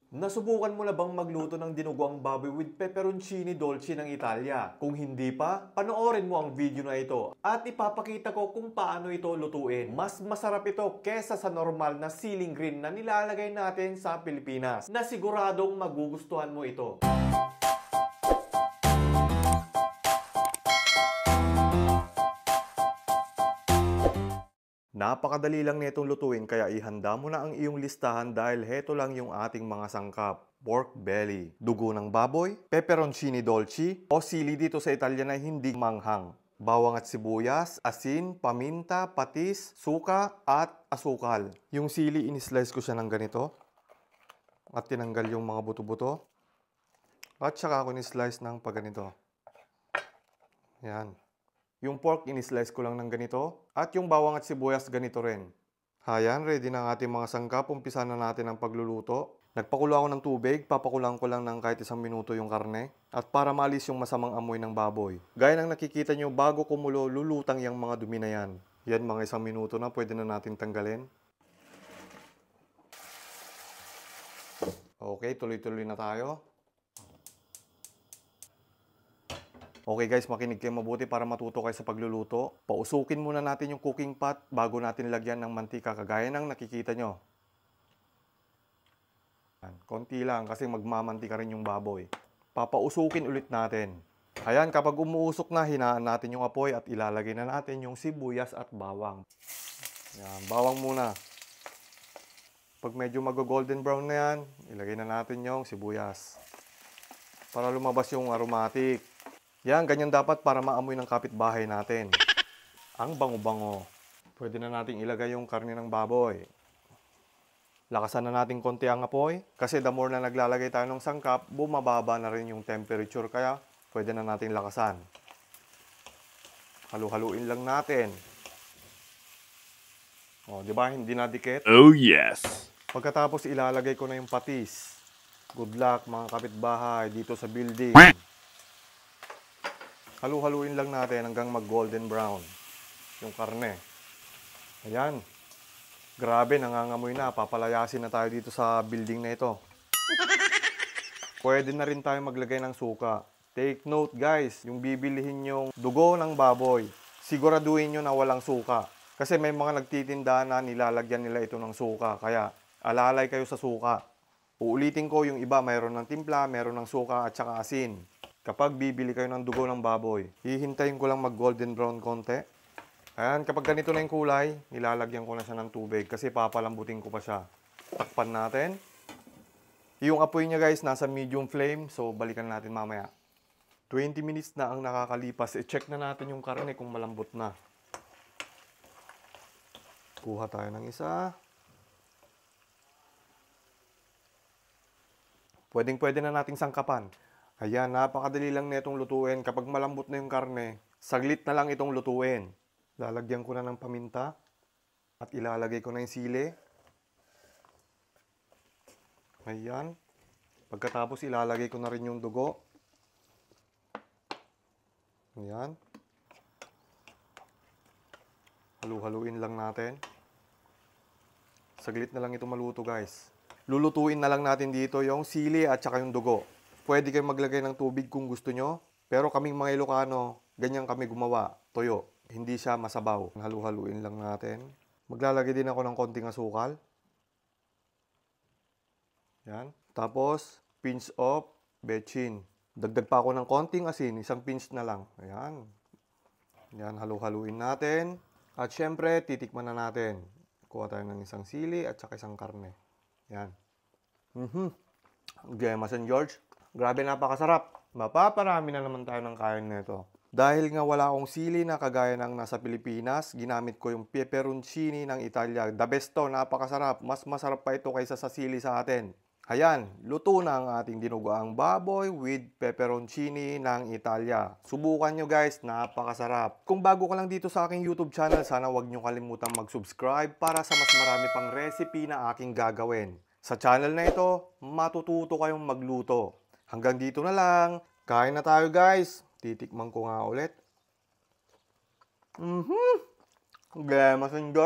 Nasubukan mo na bang magluto ng dinuguang baboy with pepperoncini dolce ng Italia? Kung hindi pa, panoorin mo ang video na ito at ipapakita ko kung paano ito lutuin. Mas masarap ito kesa sa normal na siling green na nilalagay natin sa Pilipinas, na siguradong magugustuhan mo ito. Napakadali lang nitong lutuin kaya ihanda mo na ang iyong listahan dahil heto lang yung ating mga sangkap. Pork belly, dugo ng baboy, pepperoncini dolce o sili dito sa Italian na hindi manghang, bawang at sibuyas, asin, paminta, patis, suka at asukal. Yung sili in-slice ko siya ng ganito at tinanggal yung mga buto-buto at saka ako in-slice ng pagganito. Yan. Yung pork, in-slice ko lang ng ganito. At yung bawang at sibuyas, ganito rin. Hayan, ready na ang ating mga sangkap. Umpisa na natin ang pagluluto. Nagpakulo ako ng tubig. Papakulang ko lang ng kahit 1 minuto yung karne. At para maalis yung masamang amoy ng baboy. Gaya ng nakikita nyo, bago kumulo, lulutang yung mga dumi na yan. Yan, mga 1 minuto na. Pwede na natin tanggalin. Okay, tuloy-tuloy na tayo. Okay guys, makinig kayo mabuti para matuto kayo sa pagluluto. Pausukin muna natin yung cooking pot bago natin lagyan ng mantika kagaya ng nakikita nyo. Konti lang kasi magmamantika rin yung baboy. Papausukin ulit natin. Ayan, kapag umuusok na, hinaan natin yung apoy at ilalagay na natin yung sibuyas at bawang. Ayan, bawang muna. Pag medyo mag-golden brown na yan, ilagay na natin yung sibuyas. Para lumabas yung aromatic. Yan, ganyan dapat para maamoy ng kapitbahay natin. Ang bango-bango. Pwede na nating ilagay yung karne ng baboy. Lakasan na natin konti ang apoy. Kasi the more na naglalagay tayo ng sangkap, bumababa na rin yung temperature. Kaya pwede na nating lakasan. Halu-haluin lang natin. O, di ba? Hindi na dikit. Oh yes! Pagkatapos ilalagay ko na yung patis. Good luck mga kapitbahay dito sa building. Halu-haluin lang natin hanggang mag-golden brown yung karne. Ayan. Grabe, nangangamoy na. Papalayasin na tayo dito sa building na ito. Pwede na rin tayo maglagay ng suka. Take note guys, yung bibilihin yung dugo ng baboy, siguraduhin nyo na walang suka. Kasi may mga nagtitinda na nilalagyan nila ito ng suka. Kaya alalay kayo sa suka. Uulitin ko, yung iba mayroon ng timpla, mayroon ng suka at saka asin. Kapag bibili kayo ng dugo ng baboy, hihintayin ko lang mag-golden brown konti. Ayan, kapag ganito na yung kulay, nilalagyan ko na siya ng tubig kasi papalambutin ko pa siya. Takpan natin. Yung apoy niya guys, nasa medium flame, so balikan natin mamaya. 20 minutes na ang nakakalipas. I-check na natin yung karne kung malambot na. Kuha tayo ng isa. Pwedeng-pwede na nating sangkapan. Ayan, napakadali lang nitong lutuin. Kapag malambot na yung karne, saglit na lang itong lutuin. Lalagyan ko na ng paminta at ilalagay ko na yung sili. Ayan. Pagkatapos ilalagay ko na rin yung dugo. Ayan. Halu-haluin lang natin. Saglit na lang ito maluto guys. Lulutuin na lang natin dito yung sili at saka yung dugo. Pwede kayong maglagay ng tubig kung gusto nyo. Pero kaming mga Ilocano, ganyan kami gumawa. Toyo. Hindi siya masabaw. Halu-haluin lang natin. Maglalagay din ako ng konting asukal. Yan. Tapos, pinch of bechin. Dagdag pa ako ng konting asin. 1 pinch na lang. Ayan. Yan, halu-haluin natin. At syempre, titikman na natin. Kuha tayo ng isang sili at saka isang karne. Yan. Gemma St. George. Grabe, napakasarap. Mapaparami na naman tayo ng kain nito. Dahil nga wala akong sili na kagaya ng nasa Pilipinas, ginamit ko yung pepperoncini ng Italia. The best to, napakasarap. Mas masarap pa ito kaysa sa sili sa atin. Ayan, luto na ang ating dinuguang baboy with pepperoncini ng Italia. Subukan nyo guys, napakasarap. Kung bago ka lang dito sa aking YouTube channel, sana huwag nyo kalimutang mag-subscribe para sa mas marami pang recipe na aking gagawin. Sa channel na ito, matututo kayong magluto. Hanggang dito na lang. Kain na tayo guys. Titikman ko nga ulit. Gemma St. George.